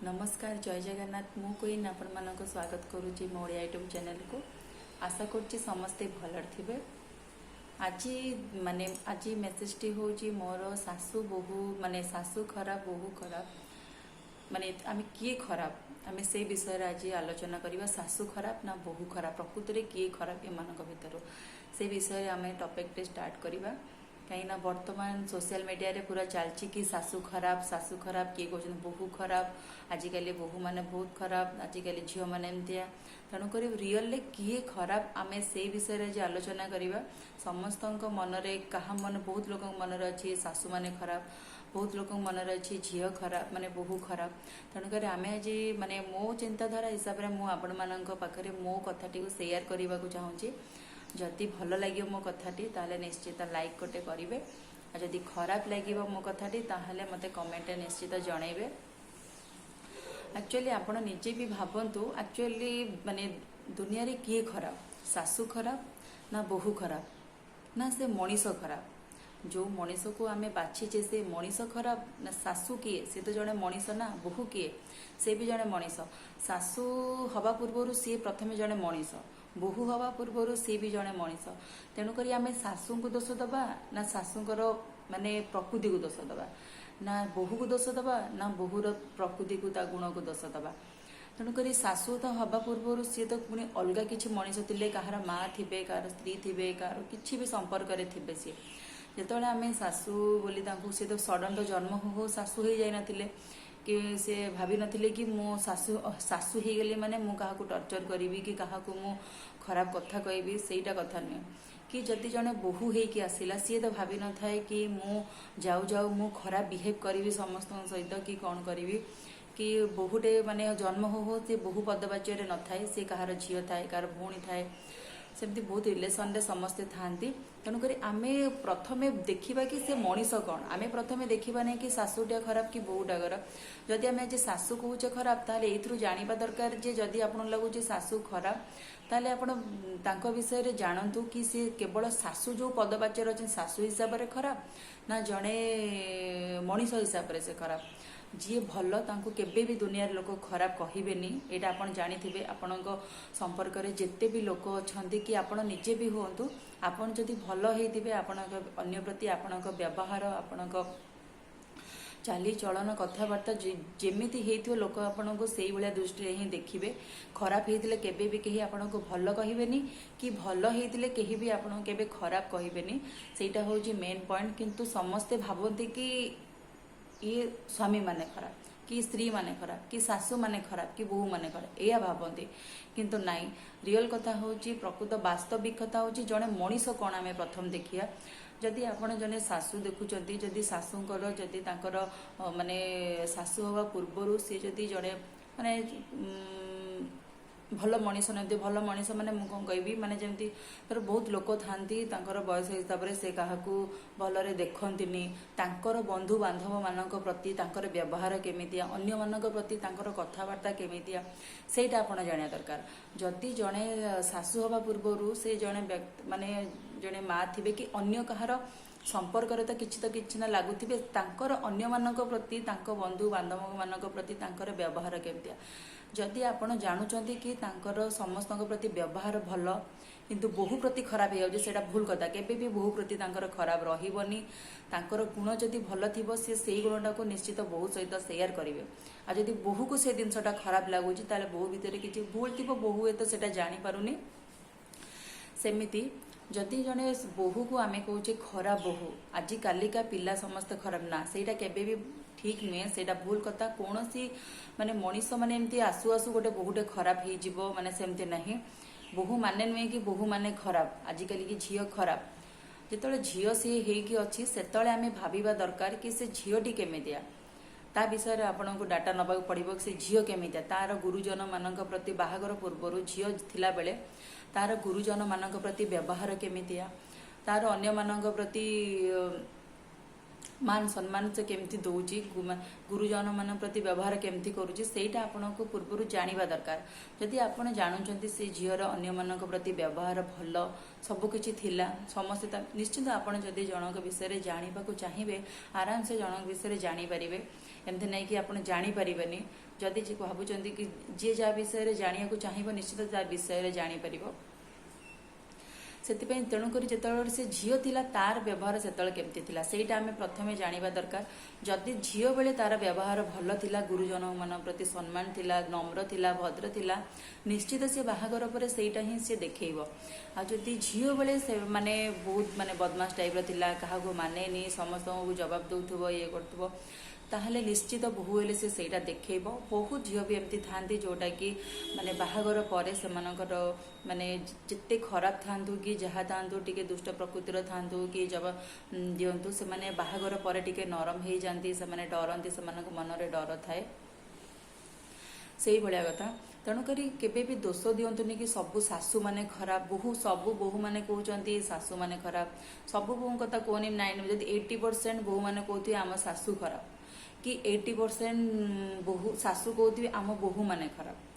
नमस्कार जय जगन्नाथ मु क्वीन आपण मानक स्वागत करुच्ची मो ओडिया यूट्यूब चैनल को। आशा करुच्ची समस्ते भल थे। आज माने आज मेसेज टी हूँ मोर सासू बहु माने सासू खराब बहु खराब माने आम किए खराब आम से विषय आज आलोचना करवा। सासू खराब ना बहु खराब प्रकृति में किए खराब एम भर से विषय आम टॉपिक टे स्टार्ट करवा। कहीं वर्तमान सोशल मीडिया रे पूरा चलची कि सासू खराब किए कहते बहु खराब आजिकल बहु माने बहुत खराब आजिकल झील मैंने एमतिया तेणुक रियल किए खराब आम से विषय रे आलोचना करवा। समस्त मनरे क्या मन बहुत लोक मनरे अच्छी सासू माने खराब बहुत लोक मनरे अच्छी झील खराब माने बहु खराब तेणुक आम आज माने मो चिंताधारा हिसाब से मुझे मो कथाटी सेयार करने को चाहूँगी। जदि भल लगे मो कथाटी ताले निश्चित लाइक गोटे करेंगे और जदि खराब लगे मो कथाटी ताहले मते कमेंट निश्चित जनइबे। एक्चुअली आपण निजे भी भावतु एक्चुअली माने दुनिया रे किए खराब सासू खराब ना बहु खराब ना से मनीष खराब। जो मनीष को आमे बाछीचे से मनीष खराब ना सासू किए सी तो जड़े मनीष ना बहु किए से भी जड़े मनीष। सासू हवा पूर्वर सी प्रथमे जड़े मनीष बहु हवा पूर्वर सी भी जड़े मनीष। तेणुक आम सासू को दोष दबा ना सासूर माने प्रकृति को दोष दबा ना बहु को दोष दबा ना बहुर प्रकृति को गुण को दोष दबा। तेणुक सासू तो हवा पूर्वर सी तो पुणी अलग किसी मनीष थे कहार माँ थे कहार स्त्री थे कहार किसी भी संपर्क थे सी जो आम सासू बोली सी तो सडन तो जन्म हो सासू हो जाते कि से भाभी नथिले कि मो सासू सासू हो गली माने मु क्या टर्चर करी कि क्या मु खराब कथा कहबी सेटा कथा नुहे कि जदि जड़े बहु होगी आसला सी तो भाभी न थाए कि मु जाऊ जाऊ मु खराब बिहेव करी समस्त सहित कि कौन करी कि बहुटे माने जन्म हो से बहु पदवाच्य न थाए सी कहार झील थाए कहार भौणी थाए सेमती बहुत रिलेसन रे समस्ते थांती। तेणुक आम प्रथमे देखा कि से मनीष कौन आम प्रथमे देखा नहीं कि सासूटा खराब कि बहुटा खराब। जदि आम आज सासू कहे खराब ताले एथरू जानिबा दरकार जे जदि आपन लगुच सासू खराब ताले आपन विषय रे जानतु कि से केवल सासू जो पदवाच्य अच्छे सासू हिसाब से खराब ना जड़े मनीष हिसाब से खराब। जी भल तांको केबे भी दुनिया लोक खराब कहबेनी एटा आपन जानिथिबे। आपनक संपर्क रे जेते भी लोक अछंती कि आपन निजे भी होंतु आपन जदि भल हेतिबे आपनक अन्य प्रति आपनक व्यवहार आपनक चाली चलन कथबार्ता जेमिति हेतियो लोक आपनको सेई भलिया दृष्टि ही देखिबे। खराब हेतिले केबे भी केही आपनको भल कहबेनी कि भल हेतिले केही भी आपनको केबे खराब कहबेनी सेटा होची मेन पॉइंट। किंतु समस्ते भाबंती कि ये स्वामी माने खराब कि स्त्री माने खराब कि सासू माने खराब कि बहु माने खराब या भावती किंतु नाई रियल कथा होची प्रकृत वास्तविक कथा होची जड़े मनीष कौन आम प्रथम देखिया। जदि आपड़ जने सासू देखुंत जदि सासूर जदि तांकर माने सासू हवा पूर्वर सी जदि जड़े माने भल मनीष नती भल मनीष माने कौन कहबी माने जमती तर बहुत लोक थांती बयस हिसाब से क्या भलरे देखती तांकर बंधु बांधव मानक प्रति तांकर व्यवहार केमितिया अन्य मानक प्रति तांकर कथबार्ता केमितिया सेटा आपण जानिया दरकार। जदि जड़े सासू हवा पूर्वर से जड़े माने जड़े माँ थे कि अन्य कहार संपर्क तो किसी ना लगुवे तांकर अन्य मानक प्रति तांको बंधु बांधव मानक प्रति तांकर व्यवहार केमितिया। जदि आपण जानुचंती कि तांकर समस्त प्रति व्यवहार भल किंतु बहु प्रति खराब हो जाए भूल कथा केबे भी बहु प्रति तांकर खराब रहिबनी। तांकर गुण जदि भल थिबो से गुणटा को निश्चित बहु सहित शेयर करेंगे। आ जदि बहु को से जिनसटा खराब लगुच ताले बहु भितर किसी भूल थी बहु तो सेटा जानी पारुनी। सेमिति जदि जड़े बहु को आम कहे खराब बहु आज कालिका पिला समस्त खराब ना सेटा केबे भी ठीक नुहे सेटा भूल कथा। कौन सी माने मनीष माने एमती आसु आसु गोटे बहुटे खराब हो माने सेमती नहीं। बहु माने नुहे कि बहु माने खराब आजिकल की झील खराब जिते झील सी होगी अच्छी से आम भाविबा दरकार कि से झीलटी केमितिया ता विषय में आपन को डाटा नबा पड़ो से झील केमितिया तार गुरुजन मान प्रति बाहागर पूर्वर झील थिला बेले तार गुरुजन मान प्रति व्यवहार केमितिया तार अन्य मानक प्रति मान सम्मान से केमती दौची गुरुजन मान प्रति व्यवहार केमती करुच्ची सेटा आपन को पूर्व जानिबा दरकार। जदि आपन जानुचंती से झीर अन्य मानक प्रति व्यवहार भल सबकिछि थिला समस्त निश्चित आपन जदि जनक विषय रे जानिबा को चाहिए आराम से जनक विषय रे जानि परिबे। एमती नहीं कि आप जानीपारे जदि भावुं कि जी जहाँ विषय जाना चाहिए निश्चित ता विषय जापर से तेणुक जो से झील थिला तार व्यवहार से केमती थिला सेटा आम प्रथम जाना दरकार जदि झील बेले तार व्यवहार भल थिला गुरुजन मान प्रति सम्मान थिला नम्र थिला भद्र थिला निश्चित से बाहागर पर सेटा ही से देखैब आदि झील बेले से माने बहुत माने बदमाश टाइप थिला क्या मानेनी समस्त को जवाब दौथुब ये करथुब ताहले निश्चित बहु हेले से सेटा देखैब बहुत झील भी एमती थांती जोटा कि माने बाहागर पर से माने जिते खराब थांतु कि जहाँ थांतु टिके दुष्ट प्रकृतिर थांतु कि जब दिंतु से माने बाहागर पर टिके नरम हो जाती से माने डरती से मन में डर थाए से भाया कथा तेणुक केबे भी दोष दिंतुनि कि सबू शाशु माने खराब सबू बोहू मैंने कहते शाशु मैंने खराब सबू बोहू कथा कहनी 80% बोहू मैंने कहते आम शाशु खराब कि 80% बोहू शाशु कहते आम बोहू मैंने खराब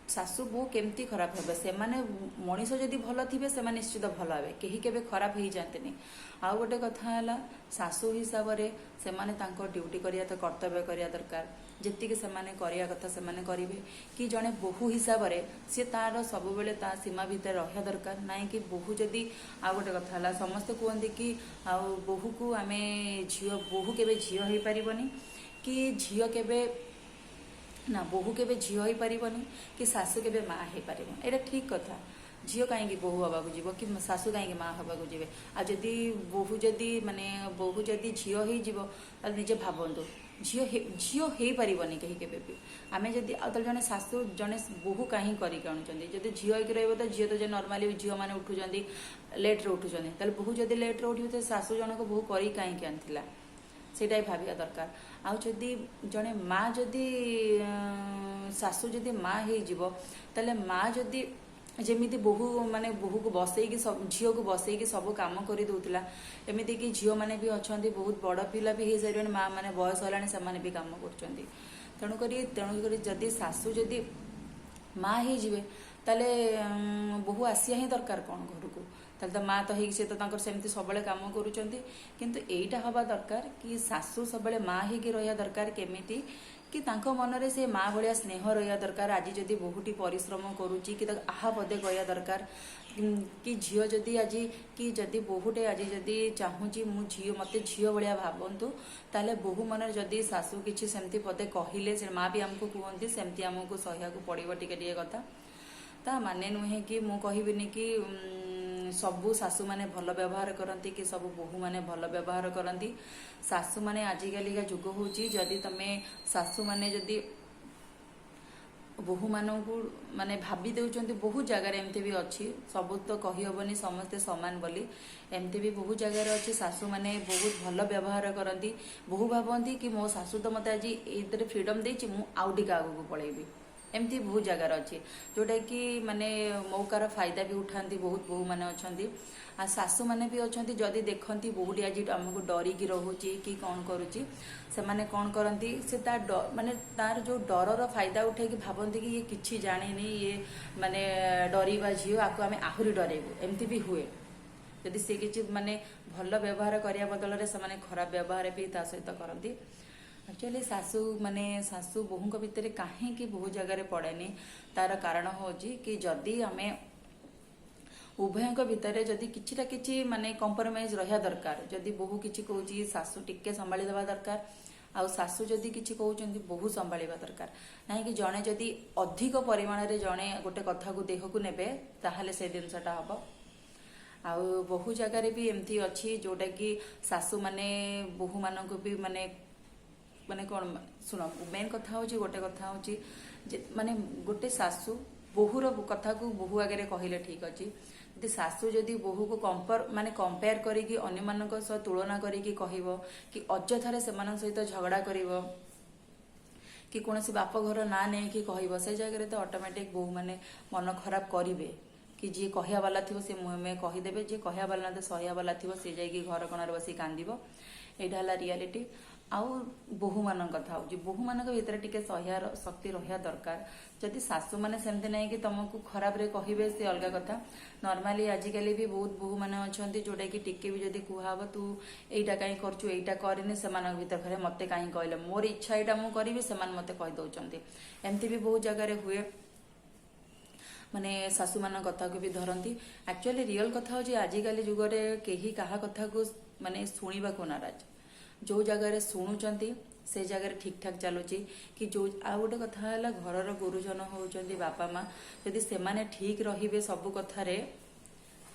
शाशु बोहू केमती खराब हे से मनीष जदि भल थे से निश्चित भल हे कहीं केबे खराब हो जाते आउ गोटे कथा है शाशु हिसाब से ड्यूटी करिया तो कर्तव्य करिया दरकार जेतिके सेमाने करिया कथा सेमाने करिवे कि जड़े बोहू हिसाब से सी तार सब बेले ता सीमा भितर रहा दरकार ना कि बोहू जदि आउ गोटे कथा है समस्ते कहते कि आउ बोहू को आम झील बोहू केबे झील हो पारिबनी कि झील केबे ना बोहू केबे झील हो पारिबनी कि शाशु केबे माँ हो पार एटा ठीक कथा झील कहीं बोहू हवा को जीव कि शाशु कहीं माँ हवा को जीवे आ जदि बोहू जदि माने बोहू जदि झील हो निजे भावतु झील हो पारिबनी कहीं केबे भी आमे जदि जड़े शाशु जड़े बोहू कहीं करके आणुचंदी जदि झील होइक रहइबो तो झील तो जे नॉर्मली झील माने उठुचंदी लेट रे उठुचंदी ताले बोहू जदि लेट रे उठिबो तो शाशु जनक बोहू करी कहीं आनथिला सेटाई भाविया दरकार आउ जदि जड़े माँ जदि शाशु जदि माँ हो ताले माँ जदि जमीती बोहू माने बोहू को बसईकी झील को बसईकी सब कम कर दूसरा एमती कि झील मैंने भी अच्छा बहुत बड़ पिला भी हो सारे माँ मैंने बयस होलानी से भी कम कर तेणुक जदि शाशु जदि माँ हो ताले बोहू आसिया ही दरकार कौन घर को ताले तो माँ तो हो सी तो सेमती सब कम करुँच एटा हवा दरकार कि शाशु सब माँ हो रहा दरकार केमिति कि तांको मनरे से माँ भाया स्नेह रहा दरकार आज जदि बहुटी परिश्रम करुच्ची कि आहा पदे कह दरकार कि झील जदि आज कि जदि बहुटे आज जदि चाहूँगी मु झील मत झील भाया भावतु ताले बहु मन जदि शाशु किसी सेमती पदे कहले से माँ भी आमको कहती सेमती आमको सह्या पड़ो टे कथा ता माने नुहे कि मु कहबिनी कि सबू शाशु माने भल व्यवहार करती कि सब बोहू माने भल व्यवहार करती शाशु माने आजिकालिका जुग होची जदि तमे शाशु माने जदि बोहू मानू माने भाभी देउचंती बहुत जगार एमती भी अच्छी सब तो कही हेनी समस्ते सामान बोली एमती भी बहुत जगार अच्छी शाशु माने बहुत भल व्यवहार करती बोहू भावती कि मो शाशु तो मत आज ये फ्रीडम देछि मु आउ टिके आगू पळेबी एमती बहुत जगार अच्छी जोटा कि माने मौकार फायदा भी उठाती बहुत बोहू मैंने अच्छा आ शाशु मैंने भी अच्छा जदि देखती बहुटी आज आमको डरिकी रोचे कि कौन करुच्ची से माने कौन करती से माने तार जो डरर फायदा उठे कि भावती कि ये किसी जाने ये माने डरवा झील आपको आम आहरी डरेबू एमती भी हुए जदि से किसी माने भल व्यवहार करने बदल से खराब व्यवहार भी ता सहित करती एक्चुअली शाशु माने शाशु बोहू भितर कहीं बहुत जगह पड़ेनी तार कारण हूँ कि जदि आम उभयों भितर जदि किछिटा किछि माने कंप्रोमाइज रहा दरकार जदि बोहू किछि कहूँ शाशु टिके संभाली देवा दरकार आउ शाशु जदि किछि कहउचंती बोहू संभालिबा दरकार ना कि जड़े जदि अधिक परिमाण रे जड़े गोटे कथा को देह को नेबे ताहले से जिनसटा हबो आउ बहु जगार भी एमती अच्छी जोटा कि शाशु माने बोहू मानक भी माने माने कौन शुण मेन कथा हूँ गोटे कथा हूँ माने गोटे शाशु बोहूर कथा को बोहू आगे कहले ठीक अच्छे यदि शाशु जदि बोहू को कंपेयर करिकी अन्य मानक सह तुलना करिकी कहबो कि अଯଥାରେ ସେମାନଙ୍କ ସହିତ झगड़ा करिवो कि कौन बाप घर ना नहीं कि कहबो से जगह तो ऑटोमेटिक बोहू माने मन खराब करिवे कि जी कहया वाला थी से मुहे कहीदेवे जी कहया वाला तो सहया वाला थी से जाकि घर कोणार बसी कांदिबो एटा हला रियलिटी आउ बोहू मान कथा हूँ बोहू मान भितर टिके सह्यार शक्ति रहा दरकार जदि शाशु मैंने सेमती ना कि तुमको खराब रे कहे से अलग कथा नॉर्मली आजिकल भी बहुत बोहू मैंने अच्छा जोटा कि टिके भी जदि कहब तू एटा कहीं करचु एटा करनी से भीतर घरे मत कहीं कहले मोर इच्छा यहाँ मुझे से मत कहीदे एमती भी बहुत जगह हुए माने शाशु मान कथा को भी धरती एक्चुअली रियल कथा हूँ आजिकल जुगरे कहीं क्या कथा को माने शुणा को नाराज जो जगह शुणुंट से जगह ठीक ठाक चलुची कि जो आ गोटे कथा है घर गुरुजन होती बापा माँ जदि से ठीक रे सबू कथार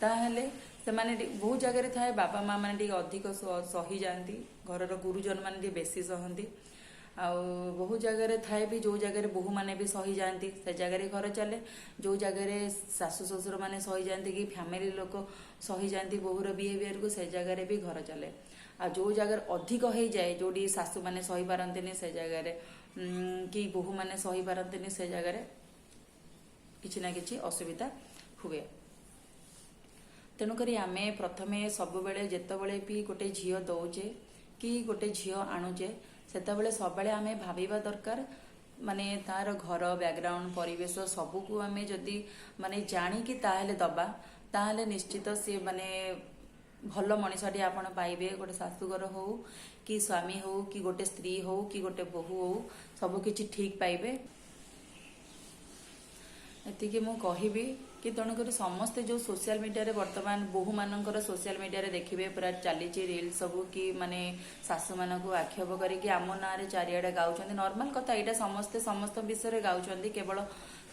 ताहले से बहुत जगह थाए बापा माँ मैंने अधिक सही जाती घर गुरुजन मैंने बेसी सहती आउ बहुत जगह थाए भी जो जगह बोहू मैंने भी सही जाती से जगह घर चले जो जगह शाशु ससुर मैंने सही जाती कि फैमिली लोक सही जाती बोहूर बिहेवियर को से जगह भी घर चले आ जो जगह अधिक हो जाए जोड़ी शाशु मैंने सही पारती से जगह कि बोहू मैंने सही पारती से जगह किसी ना कि असुविधा हुए तेणुक आम प्रथमे सब जिते भी गोटे झील दौचे कि गोटे झील आणुचे सेतबेले सबले आम भाविबा दरकार माने तार घर बैकग्राउंड परिवेश सबको आम जदि माने जाणिकी ताहेले दबा ताहेले निश्चित सी माने भल मनीषटी आपण पाइबे गोटे शाशुघर हो कि स्वामी हो कि गोटे स्त्री हो कि गोटे बोहू हो सबकि ठीक पाइबे एतिके मु कहिबी कि तेणुक समस्ते जो सोशल मीडिया बर्तमान बोहू मानकर सोशल मीडिया देखिए पूरा चली रिल सब कि माने शाशु मान को आक्षेप करके आम ना चारिआडे गाँव नॉर्मल कथा यहाँ समस्ते समस्त विषय गाँव केवल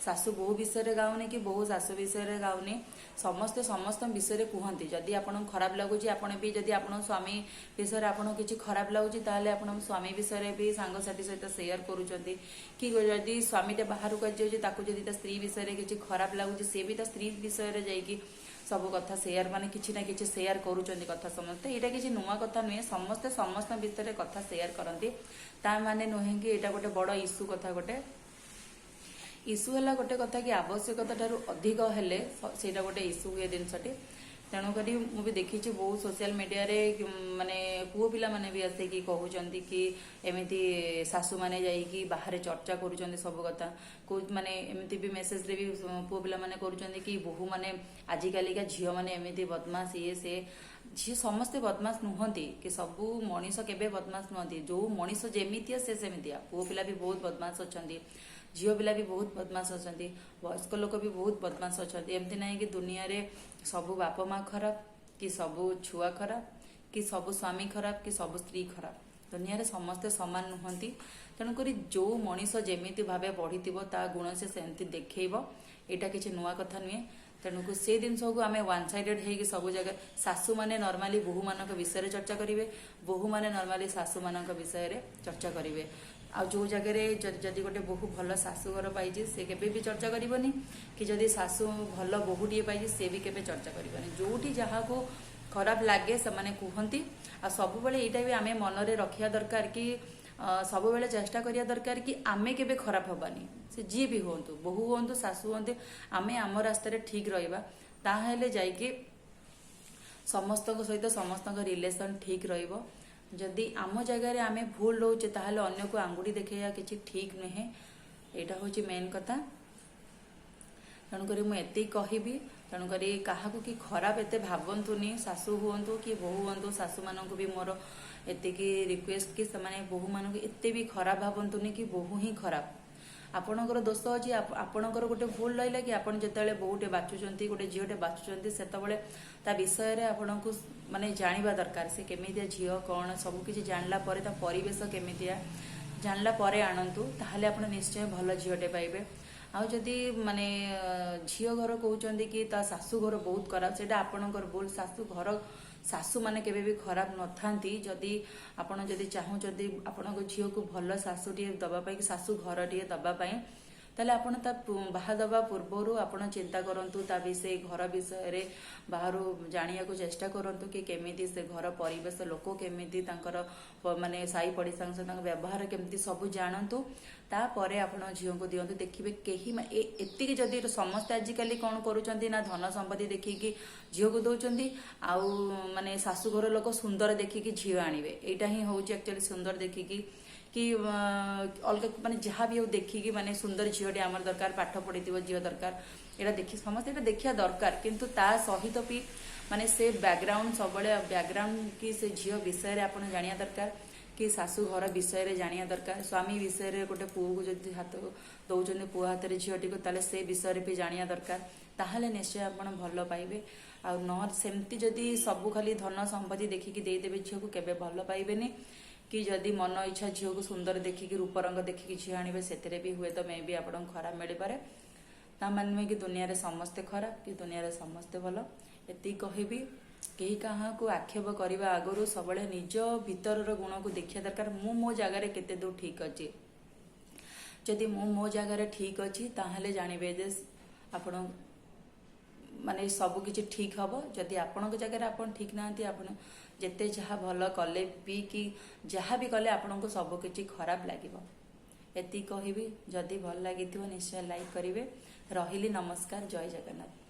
शाशु बोहू विषय गाउनी कि बोहू शाशु विषय गाउनी समस्ते समस्त विषय कहते जदि आपन खराब लगुच आपन भी जदि आपन स्वामी विषय आपन किसी खराब लगुच ताहले आपन स्वामी विषय भी सांगसाथी सहित शेयर करुँच कि जदि स्वामीटे बाहर को जाऊँगी जदि स्त्री विषय किसी खराब लगुच सी भी स्त्री विषय जाकि सब कथा शेयर माने किसी ना कि शेयर करुँच कथा समस्ते यहाँ किसी नुआ कथा नुहे समस्ते समस्त विषय कथा शेयर करती ता माने नुहे कि यहाँ गोटे बड़ इश्यू कथा गोटे इश्यू है गोटे कथा कि आवश्यकता ठारू अधिक हेले सेटा गोटे इश्यू हुए जिनसटी तेणुक मुझे देखी बहुत सोशल मीडिया रे माने पुओ पिला माने भी आसिक कहते कि एमती शाशु माने जाइकी बाहर चर्चा करुँच सब कथा माने एमती भी मेसेज रे भी पुओ पिला माने करुँच कि बोहू माने आजिकालिका झील माने एमती बदमाश ये से झी समस्ते बदमाश नुहति कि सबू मनीष केबे बदमाश नुहति जो मनीष जेमितिया से सेमितिया पुओ पिला भी बहुत बदमाश अच्छा झील पिला भी बहुत बदमाश अच्छा वयस्क लोक भी बहुत बदमाश अच्छा एमती ना कि दुनिया रे सबू बापा माँ खराब कि सबू छुआ खराब कि सबू स्वामी खराब कि सबू स्त्री खराब दुनिया रे समस्ते समान नुहति तेणुक जो मनीष जेमिति भावे बढ़ी ता गुण से सेमती देखब यहाँ किसी नुआ कथा नुहे तेणुक से जिन को आम वन साइडेड हो सब जगह शाशु मैंने नॉर्मली बोहू मान विषय चर्चा करेंगे बोहू मैंने नॉर्मली शाशु मान विषय चर्चा करेंगे आ जो जगह जदि गोटे बोहू भल शाशुघर पाई से केबे भी चर्चा करनी कि जदि शाशु भल बोहूटे पाई से भी केबे चर्चा करनी जोटी जहाँ को खराब लगे से माने कहती आ सब बेले यहाँ भी आम मन में रखा दरकार कि सब बेले चेष्टा करिया दरकार कि आमे केबे खराब हबानी से जी भी हूँ बोहू हूँ शाशु हूँ आमे आम रास्तार ठीक रहिबा ताहेले जाइके समस्त सहित समस्त रिलेशन ठीक रहिबो जदि आम जगार आम भूल रोचे ताहले अन्य को आंगुठी देखा किसी ठीक नुहे यहाँ हूँ मेन कथा तेणुक मुझे कहबी तेणुक क्या कि खराब एत भावतुनि शाशु हूँ कि बोहू हूँ शाशु मान भी मोर एतिकी रिक्वेस्ट कि से बोहू मान एत भी खराब भावतुनि कि बोहू ही खराब आपणकर दोष अच्छी आपणकर गोटे भूल रहा कि आपड़ जिते बोहूटे बाछुंट गोटे झीटे बाछुंट से ता विषय आपन को माने जानिबा दरकार से केमितिया झील कौन सबकि जानला परे ता परिवेश केमितिया जानला परे आणंतु ताहले आपन निश्चय भल झीलटे पाइबे आउ जदि माने झील घर कहते कि ता शाशु घर बहुत खराब से आपणकर भूल शाशु माने केबे भी खराब न थांती जदि आपन जदि चाहूँ जदि आपन झील को भल शाशु टे दबा पाई शाशु घर टे दबा पाई ताले आपण ता बाहा दबा पूर्वरु आपण चिंता करंतु ता विषय घर विषय रे बाहरु जानिया को चेष्टा करंतु कि केमिति से घर परिवेश लोक केमिति तांकर माने साई पड़िसा से तांकर व्यवहार केमिति सब जानंतु तापरे आपण झियो को दियंतु देखिबे केही एतिकी जदि समस्त आजिकली कौन करूचंती ना धन संपत्ति देखिकी झियो को दउचंती आउ माने शाशुघर लोक सुंदर देखिकी झियो आनिबे एटा ही होउची एक्चुअली सुंदर देखिकी कि अलग माने जहाँ भी देखिकी माने सुंदर झील आमर दरकार पाठ पढ़ी झील दरकार यहाँ देखी समस्त यहाँ देखा दरकार किंतु ता सहित भी माने से बैकग्राउंड सब बैकग्राउंड कि से झील विषय आप जानिया दरकार कि शाशु घर विषय जानिया दरकार स्वामी विषय गोटे पुओ को जब हाथ दौरान पुओ हाथ में झीटी को ताले से विषय भी जानिया दरकार ताहले निश्चय आप भल पाइबे आ न सेमती जदि सब खाली धन संपत्ति देखिकी देदेवे झील को केबे भल पाइबेनी कि जदि मन इच्छा झील को सुंदर देखिकी रूपरंग देखिकी झील आने से भी हुए तो मे भी आप खराब मिल पारे ता मान कि दुनिया रे समस्ते खराब कि दुनिया रे समस्ते भल एति कहबी कहीं क्या आक्षेप करने आगु सब निज भीतर गुण को देखा दरकार मु मो जगार केते दूर ठीक अच्छी जदि मु मो जगार ठीक अच्छी ताहले जानवे जे आपण माने सब किछि ठीक हबो जदि आपण जगह आपण ठीक नांती आपण जेते जहाँ भल कले भी कि जहाँ भी कले आपण को सब किछि खराब लागिबो एति कहबी जदि भल लागिथिबो निश्चय लाइक करिवे रहिली नमस्कार जय जगन्नाथ।